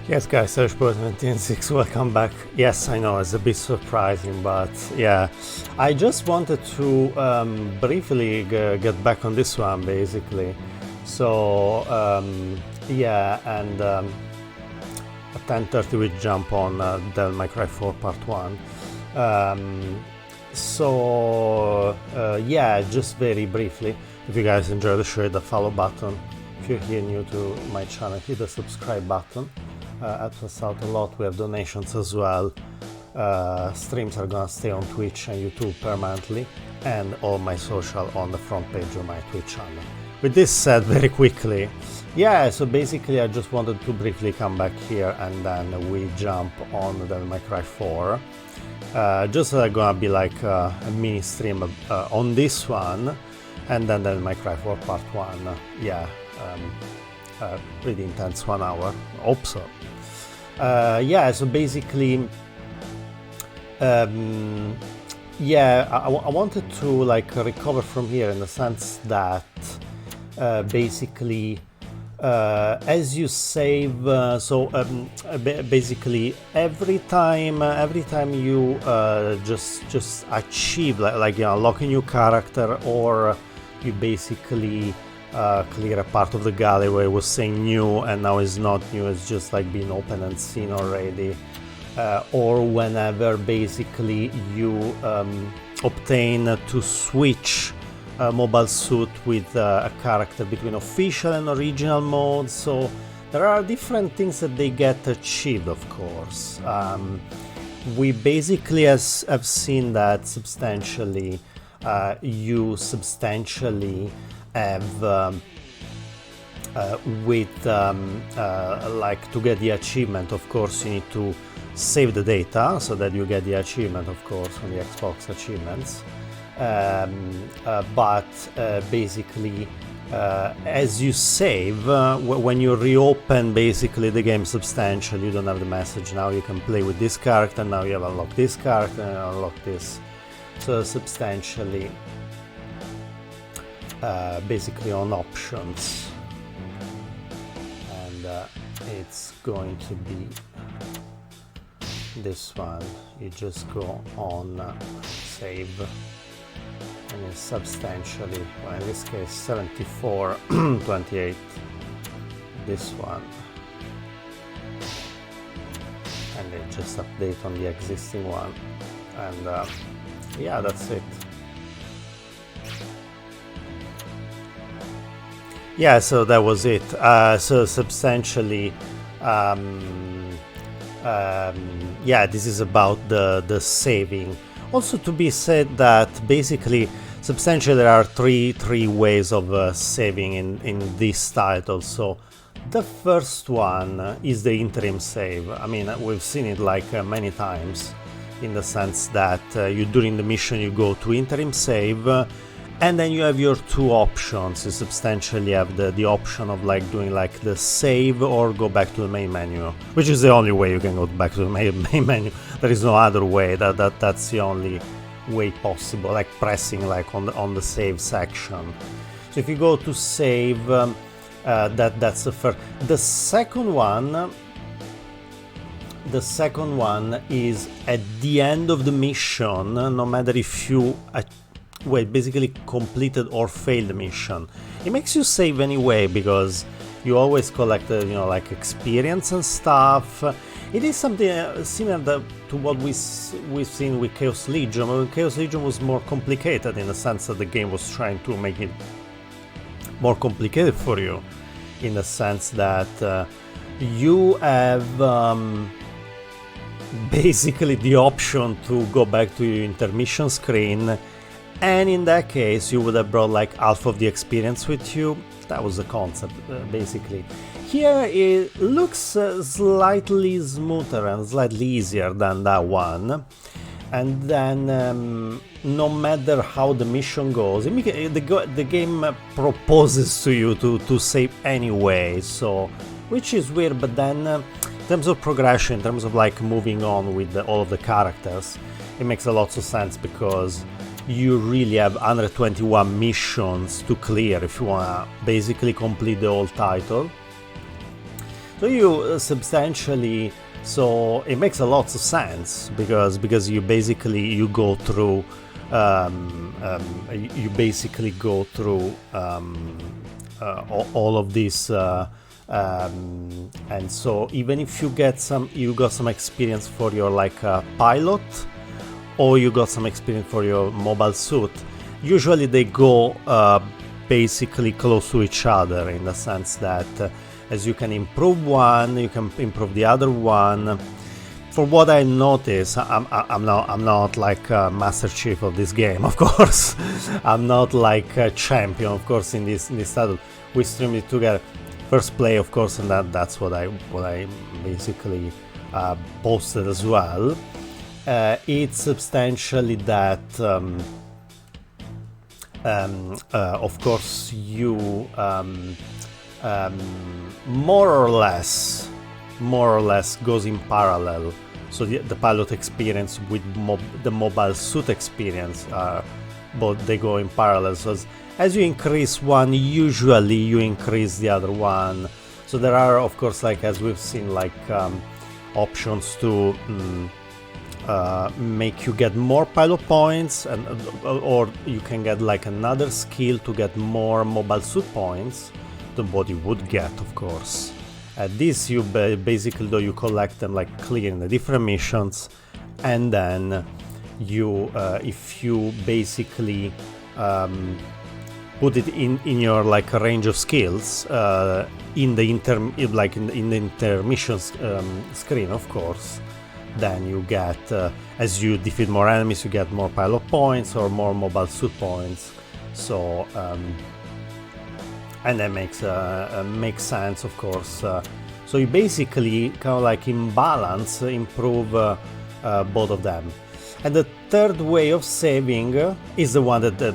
Yes, guys, Searchpro176, welcome back. Yes, I know it's a bit surprising, but yeah, I just wanted to briefly get back on this one, basically. So yeah, and at 10:30 we jump on Devil May Cry 4 Part 1. Yeah, just very briefly, if you guys enjoy the show, hit the follow button. If you're here new to my channel, hit the subscribe button. Helps us out a lot. We have donations as well. Streams are gonna stay on Twitch and YouTube permanently, and all my social on the front page of my Twitch channel. With this said, very quickly, yeah, so basically I just wanted to briefly come back here and then we jump on Devil May Cry 4. Just gonna be like a mini stream on this one, and then Devil May Cry 4 Part 1. Yeah, pretty intense 1 hour, hope so. Yeah, so basically, yeah, I wanted to like recover from here in the sense that basically as you save, basically every time you just achieve like you know, unlock a new character, or you basically clear a part of the gallery where it was saying new and now it's not new, it's just like being open and seen already, or whenever basically you obtain to switch mobile suit with a character between official and original mode. So there are different things that they get achieved, of course. We basically have seen that substantially you substantially have like to get the achievement, of course you need to save the data so that you get the achievement, of course, on the Xbox achievements. But basically as you save, when you reopen basically the game substantially, you don't have the message now you can play with this character, now you have unlocked this character and unlocked this. So substantially basically on options, and it's going to be this one. You just go on save, and it's substantially, well, in this case 7428, this one, and they just update on the existing one, and yeah, that's it. Yeah, so that was it. So substantially, yeah, this is about the saving. Also to be said that basically, substantially there are three ways of saving in this title. So the first one is the interim save. I mean, we've seen it like many times, in the sense that you during the mission you go to interim save. And then you have your two options. You substantially have the option of like doing like the save or go back to the main menu, which is the only way you can go back to the main menu. There is no other way. That's the only way possible, like pressing like on the save section. So if you go to save, that's the first. The second one is at the end of the mission, no matter if you basically completed or failed the mission. It makes you save anyway, because you always collect you know, like experience and stuff. It is something similar to what we've seen with Chaos Legion. Well, Chaos Legion was more complicated in the sense that the game was trying to make it more complicated for you, in the sense that you have basically the option to go back to your intermission screen, and in that case you would have brought like half of the experience with you. That was the concept, basically. Here it looks slightly smoother and slightly easier than that one, and then no matter how the mission goes, the game proposes to you to save anyway, so, which is weird. But then in terms of progression, in terms of like moving on with all of the characters, it makes a lot of sense, because you really have 121 missions to clear if you wanna basically complete the whole title. So you substantially, so it makes a lot of sense because you basically you go through you basically go through all of this and so even if you got some experience for your like pilot, or you got some experience for your mobile suit, usually they go basically close to each other, in the sense that as you can improve one, you can improve the other one. For what I notice, I'm not like Master Chief of this game, of course. I'm not like a champion, of course, in this title. We streamed it together, first play, of course, and that's what I basically posted as well. It's substantially that, of course, you more or less goes in parallel. So the pilot experience with the mobile suit experience, both they go in parallel. So as you increase one, usually you increase the other one. So there are, of course, like as we've seen, like options to make you get more pilot points, and or you can get like another skill to get more mobile suit points than what you would get, of course. This you basically, though, you collect them like clearing the different missions, and then you if you basically put it in your like range of skills in the intermission screen, of course, then you get as you defeat more enemies, you get more pilot points or more mobile suit points. So and that makes sense, of course. So you basically kind of like in balance improve both of them. And the third way of saving is the one that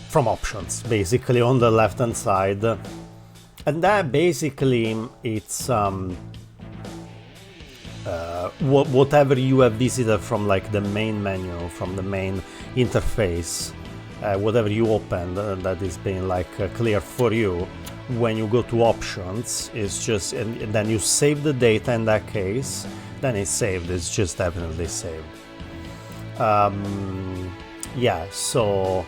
from options, basically on the left hand side, and that basically it's whatever you have visited from like the main menu, from the main interface. Whatever you opened that is being like clear for you, when you go to options, it's just and then you save the data. In that case, then it's saved. It's just definitely saved. Yeah. So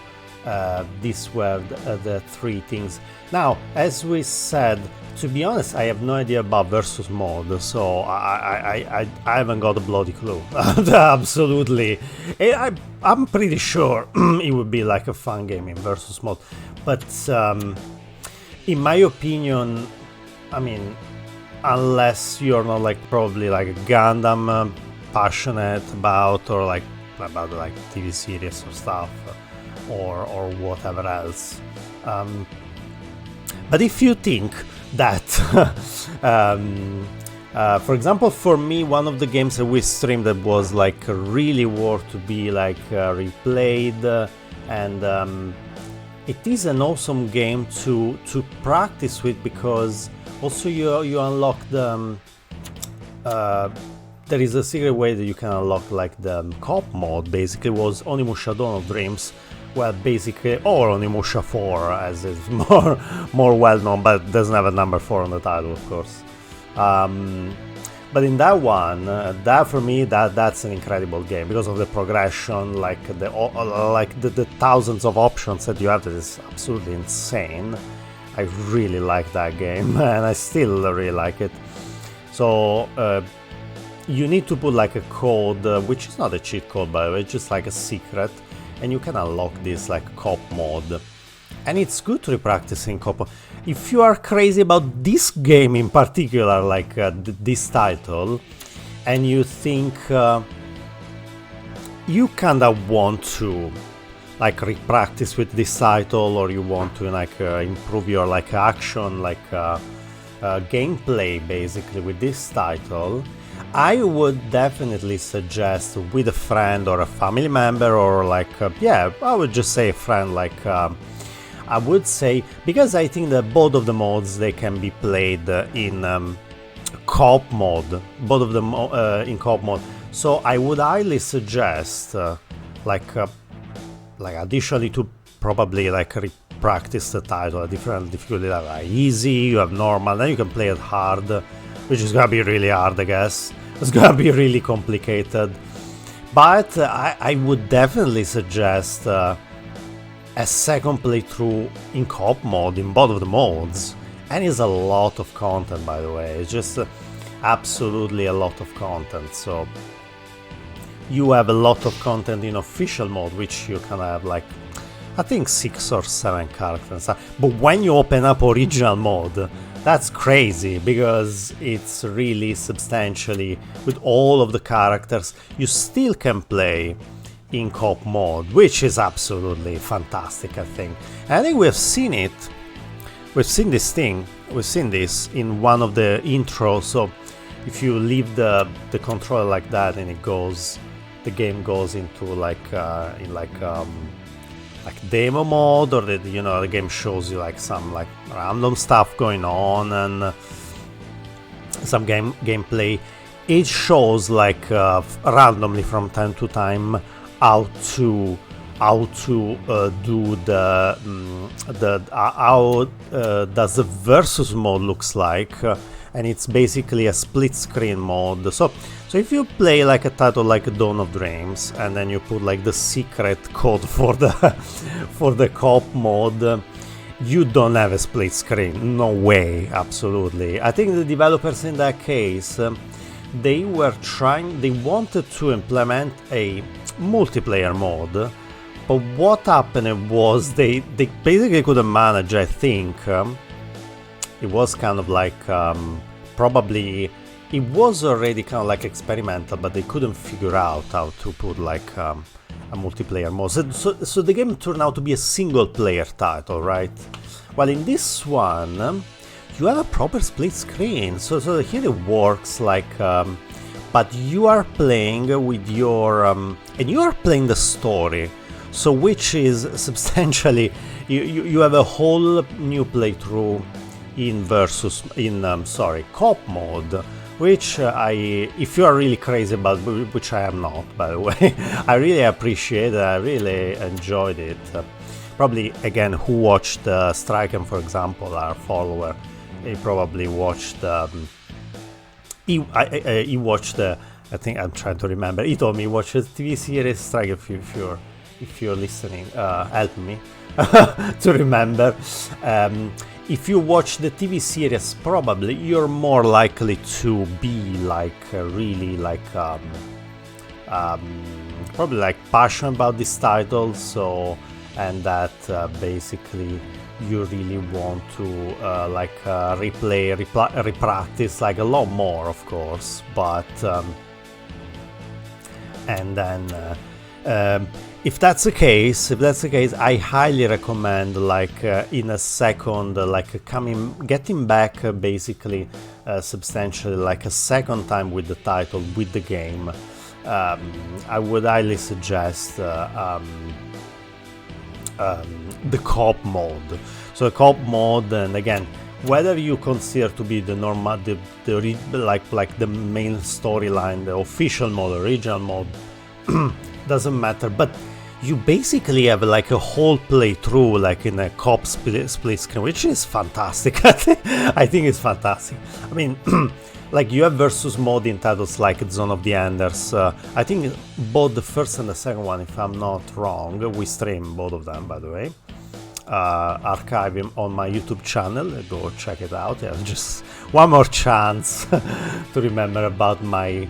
these were the three things. Now, as we said, to be honest, I have no idea about versus mode, so I haven't got a bloody clue. Absolutely. I'm pretty sure it would be like a fun game in versus mode, but in my opinion, I mean, unless you're not like probably like a Gundam passionate about, or like about like TV series or stuff, or whatever else. But if you think that, for example, for me, one of the games that we streamed that was like really worth to be like replayed, and it is an awesome game to practice with, because also you unlock the there is a secret way that you can unlock like the co-op mode. Basically, was Onimusha Dawn of Dreams. Well, basically, or Onimusha 4, as is more well known, but doesn't have a number 4 on the title, of course. But in that one, that for me, that's an incredible game because of the progression, like the thousands of options that you have. That is absolutely insane. I really like that game, and I still really like it. So you need to put like a code, which is not a cheat code, by the way, it's just like a secret. And you can unlock this like co-op mode, and it's good to practice in co-op. If you are crazy about this game in particular, like this title, and you think you kinda want to like re-practice with this title, or you want to like improve your like action, like gameplay basically with this title, I would definitely suggest with a friend or a family member, or like yeah, I would just say a friend, like I would say, because I think that both of the modes, they can be played in co-op mode, both of them in co-op mode. So I would highly suggest like additionally to probably like practice the title at different difficulty level. Like easy, you have normal, then you can play it hard, which is gonna be really hard, I guess. It's gonna be really complicated. But I would definitely suggest a second playthrough in co-op mode, in both of the modes. And it's a lot of content, by the way. It's just absolutely a lot of content. So you have a lot of content in official mode, which you can have like, I think 6 or 7 characters. But when you open up original mode, that's crazy, because it's really substantially, with all of the characters, you still can play in co-op mode, which is absolutely fantastic, I think. And I think we've seen it. We've seen this in one of the intros. So if you leave the controller like that, and the game goes into like demo mode, or the game shows you like some like random stuff going on and some gameplay. It shows like randomly from time to time how to do how does the versus mode looks like, and it's basically a split screen mode. So if you play like a title like Dawn of Dreams, and then you put like the secret code for the co-op mode, you don't have a split screen. No way, absolutely. I think the developers in that case, they wanted to implement a multiplayer mode, but what happened was they basically couldn't manage. I think it was kind of like probably it was already kind of like experimental, but they couldn't figure out how to put like a multiplayer mode. So the game turned out to be a single player title, right? Well, in this one you have a proper split screen, so here it works like but you are playing with your and you are playing the story, so which is substantially you have a whole new playthrough in co-op mode, which if you are really crazy about, which I am not, by the way, I really appreciate it. I really enjoyed it. Probably, again, who watched Striken, for example, our follower, he probably watched he watched I think, I'm trying to remember, he told me he watched the TV series Strike. If you're listening, help me to remember. If you watch the TV series, probably you're more likely to be like really like probably like passionate about this title. So, and that basically you really want to repractice like a lot more, of course. But and then if that's the case, I highly recommend like in a second, getting back basically substantially like a second time with the title, with the game. I would highly suggest the co-op mode. So the co-op mode, and again, whether you consider to be the normal, like the main storyline, the official mode, original mode, doesn't matter. But you basically have like a whole playthrough like in a co-op split screen, which is fantastic. I think it's fantastic. I mean, like you have versus mode in titles like Zone of the Enders. I think both the first and the second one, if I'm not wrong. We stream both of them, by the way. Archive him on my YouTube channel. Go check it out. Yeah, just one more chance to remember about my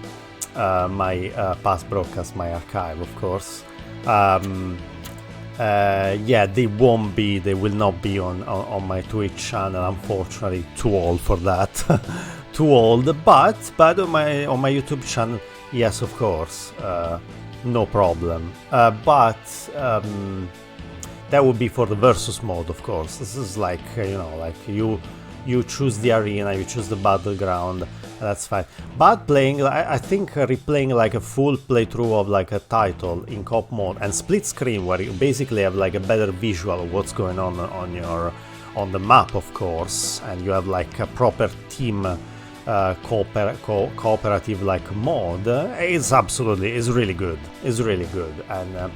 past broadcast, my archive, of course. Yeah, they will not be on my Twitch channel, unfortunately. Too old for that. Too old, but on my YouTube channel, yes, of course, no problem. But that would be for the versus mode, of course. This is like like you choose the arena, you choose the battleground. That's fine. But playing, I think replaying like a full playthrough of like a title in co-op mode and split screen, where you basically have like a better visual of what's going on the map, of course, and you have like a proper team cooperative like mode. It's really good. It's really good. And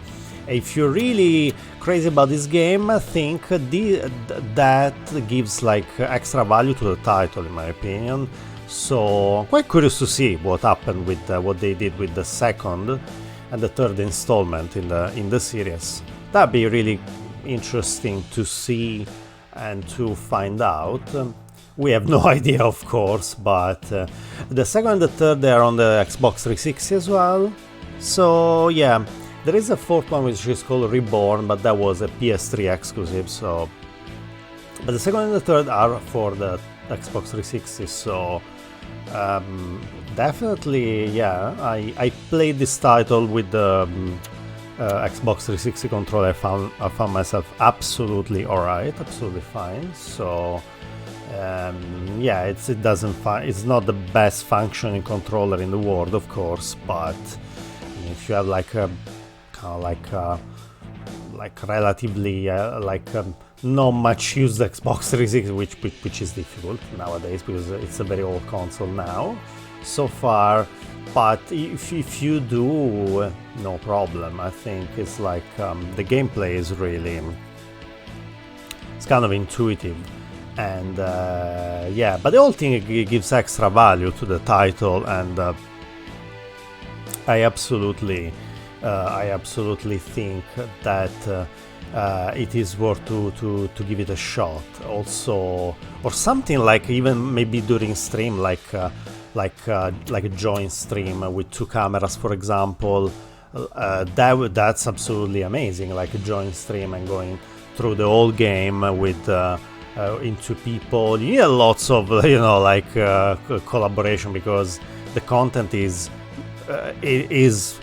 If you're really crazy about this game, I think that gives like extra value to the title, in my opinion. So I'm quite curious to see what happened with what they did with the second and the third installment in the series. That'd be really interesting to see and to find out. We have no idea, of course, but the second and the third, they are on the Xbox 360 as well. So yeah, there is a fourth one which is called Reborn, but that was a PS3 exclusive. So, but the second and the third are for the Xbox 360. So definitely, yeah, I played this title with the Xbox 360 controller. I found myself absolutely alright, absolutely fine. So yeah, it's not the best functioning controller in the world, of course, but if you have like a kind of like relatively not much used Xbox 360, which is difficult nowadays because it's a very old console now so far. But if you do, no problem. I think it's like the gameplay is really, it's kind of intuitive, and yeah, but the whole thing gives extra value to the title, and I absolutely think that it is worth to give it a shot. Also, or something like even maybe during stream, like a joint stream with 2 cameras, for example. That's absolutely amazing. Like a joint stream and going through the whole game with into people. You need lots of collaboration, because the content is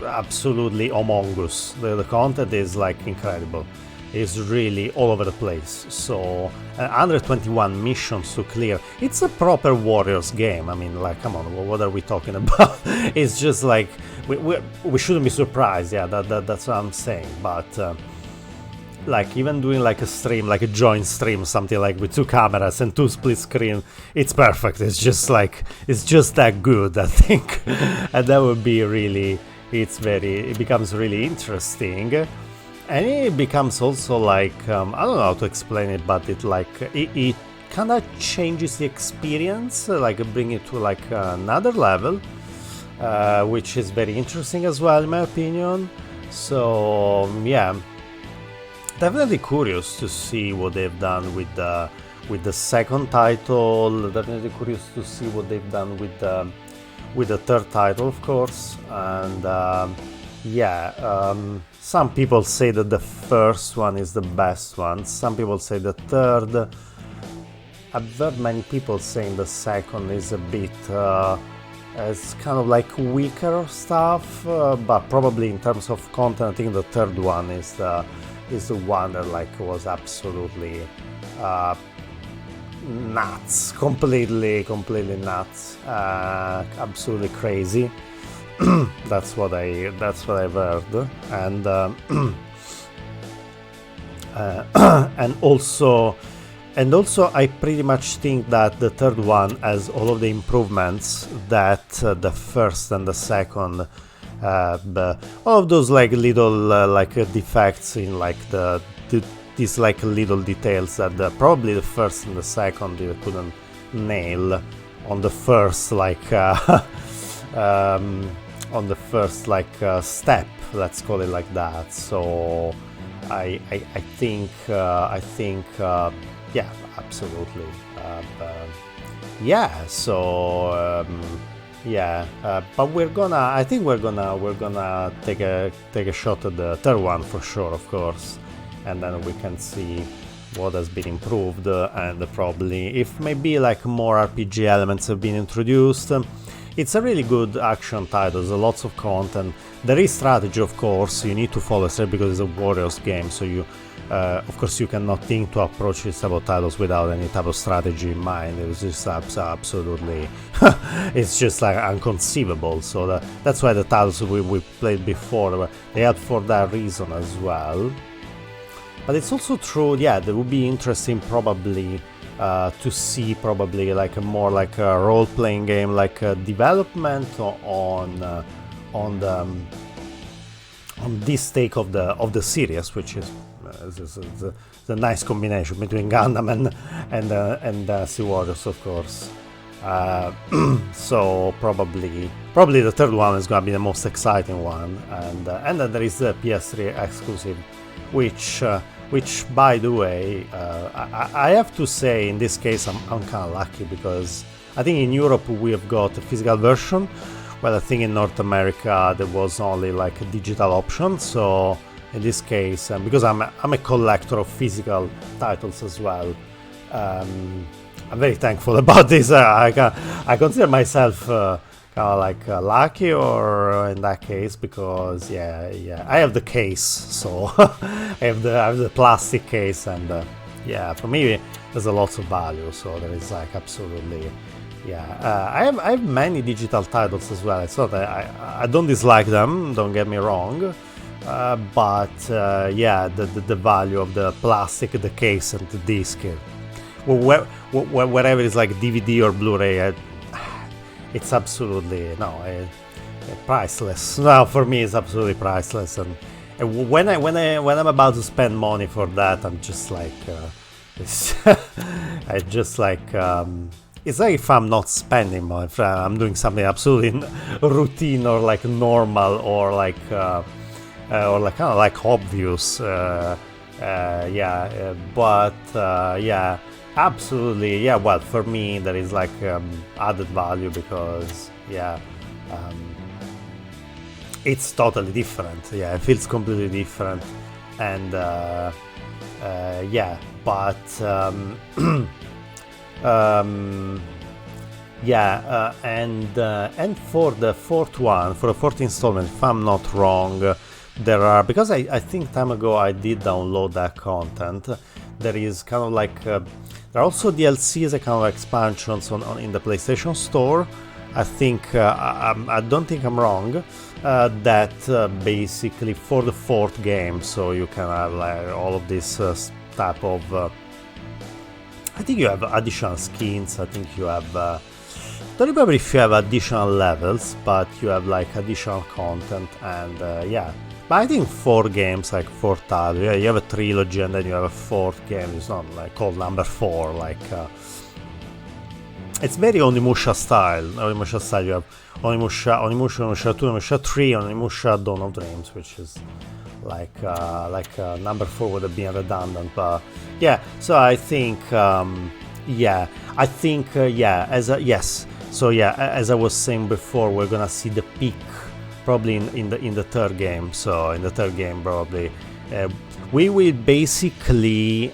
absolutely humongous. The content is like incredible. It's really all over the place. So 121 missions to clear. It's a proper Warriors game. I mean, like, come on, what are we talking about? It's just like we shouldn't be surprised. Yeah, that's what I'm saying. But like even doing like a stream, like a joint stream, something like with 2 cameras and 2 split screen, it's perfect. It's just that good, I think. And that would be really, it becomes really interesting. And it becomes also like, I don't know how to explain it, but it kind of changes the experience, like bring it to like another level, which is very interesting as well, in my opinion. So yeah, definitely curious to see what they've done with the second title. Definitely curious to see what they've done with the third title, of course. And yeah, some people say that the first one is the best one. Some people say the third. I've heard many people saying the second is a bit, it's kind of like weaker stuff, but probably in terms of content, I think the third one is the one that like was absolutely nuts, completely nuts, absolutely crazy. That's what I've heard, and and also I pretty much think that the third one has all of the improvements that the first and the second have. All of those like little defects in like these like little details that probably the first and the second you couldn't nail on the first on the first step, let's call it like that. So I think yeah, absolutely. Yeah, so yeah, but I think we're gonna take a shot at the third one for sure, of course, and then we can see what has been improved, and probably if maybe like more RPG elements have been introduced. It's a really good action title. There's lots of content. There is strategy, of course. You need to follow strategy because it's a Warriors game, so you of course you cannot think to approach these type of titles without any type of strategy in mind. It was just absolutely it's just like unconceivable. So that's why the titles we played before, they had for that reason as well. But it's also true, yeah, that would be interesting probably to see probably like a more like a role-playing game, like development on on this take of the series, which is the nice combination between Gundam and Sea Warriors, of course. So probably the third one is gonna be the most exciting one, and then there is the PS3 exclusive, which by the way, I have to say in this case I'm kind of lucky, because I think in Europe we have got a physical version, while I think in North America there was only like a digital option. So in this case, because I'm a collector of physical titles as well, I'm very thankful about this. I consider myself kind of like lucky, or in that case, because yeah, I have the case, so I have the plastic case, and yeah, for me there's a lot of value. So there is like absolutely, yeah. I have many digital titles as well. It's not that I don't dislike them. Don't get me wrong. But yeah, the value of the plastic, the case, and the disc. Wherever it's like DVD or Blu-ray, it's absolutely priceless. No, for me, it's absolutely priceless. And when I'm about to spend money for that, I'm just like, I just like. It's like if I'm not spending money, if I'm doing something absolutely routine or like normal or like kind of like obvious. Yeah, but yeah. Absolutely, yeah. Well, for me, there is like added value, because yeah, it's totally different. Yeah, it feels completely different, and yeah. But yeah, and for the fourth one, for the fourth installment, if I'm not wrong, there are, because I think time ago I did download that content. There is kind of like. There are also DLCs, a kind of expansions in the PlayStation Store. I think I don't think I'm wrong. That basically for the fourth game, so you can have like all of this type of. I think you have additional skins. I think you have. Don't remember if you have additional levels, but you have like additional content, and yeah. But I think 4 games, like 4 titles. Yeah, you have a trilogy and then you have a 4th game. It's not like called number 4. Like it's very Onimusha style. Onimusha style. You have Onimusha 2, Onimusha 3, Onimusha Dawn of Dreams, which is like number 4 would have been redundant. But yeah, so I think yeah, I think yeah. Yes. So yeah, as I was saying before, we're gonna see the peak. Probably in the third game. So in the third game, probably we will basically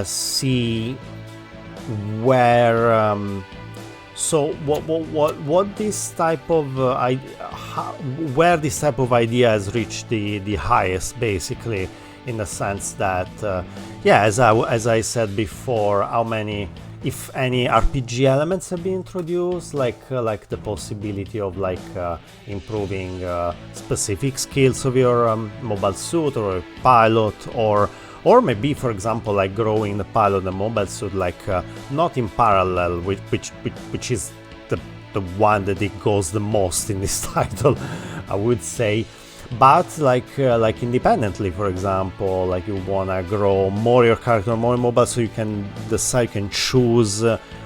see where. So what this type of where this type of idea has reached the highest, basically, in the sense that yeah, as I said before, how many, if any, RPG elements have been introduced, like the possibility of like improving specific skills of your mobile suit or pilot, or maybe, for example, like growing the pilot and mobile suit, like not in parallel, which is the one that it goes the most in this title, I would say. But like independently, for example, like you wanna grow more your character, more mobile, so you can decide, you can choose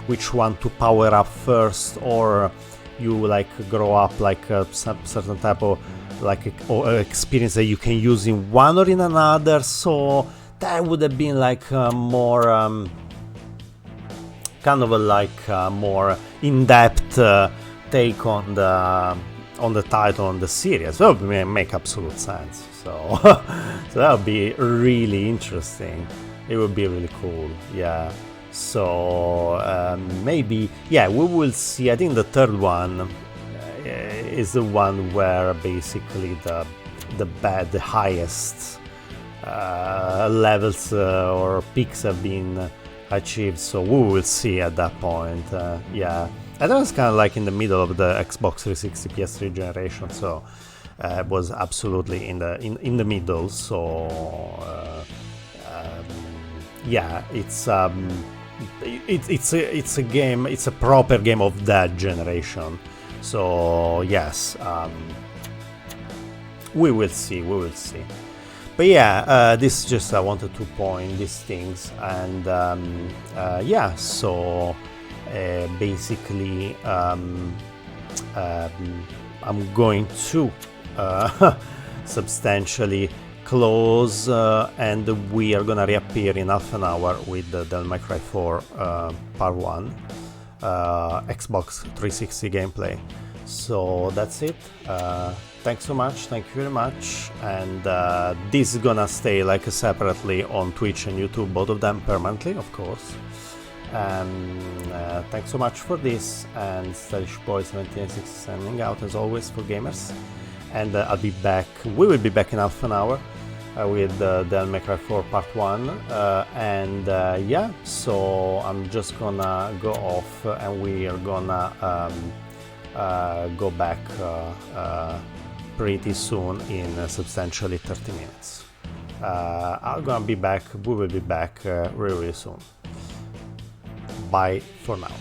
which one to power up first, or you like grow up like some certain type of like experience that you can use in one or in another. So that would have been like more kind of a more in-depth take on the title, on the series. That would make absolute sense. So so that would be really interesting. It would be really cool. Yeah. So maybe, yeah, we will see. I think the third one is the one where basically the highest levels or peaks have been achieved. So we will see at that point. Yeah. And that was kind of like in the middle of the Xbox 360 PS3 generation, so it was absolutely in the middle. So yeah, it's a game, it's a proper game of that generation. So yes, We will see, we will see. But yeah, this is just I wanted to point these things, and yeah, so basically I'm going to substantially close, and we are gonna reappear in half an hour with the Devil May Cry 4 Part 1 Xbox 360 gameplay. So that's it. Thanks so much, thank you very much, and this is gonna stay like separately on Twitch and YouTube, both of them permanently, of course. Thanks so much for this, and Stylish Boy 1760 sending out as always for gamers, and I'll be back. We will be back in half an hour with Devil May Cry 4 Part 1, and yeah, so I'm just gonna go off, and we are gonna go back pretty soon in substantially 30 minutes. I'm gonna be back, we will be back really soon. Bye for now.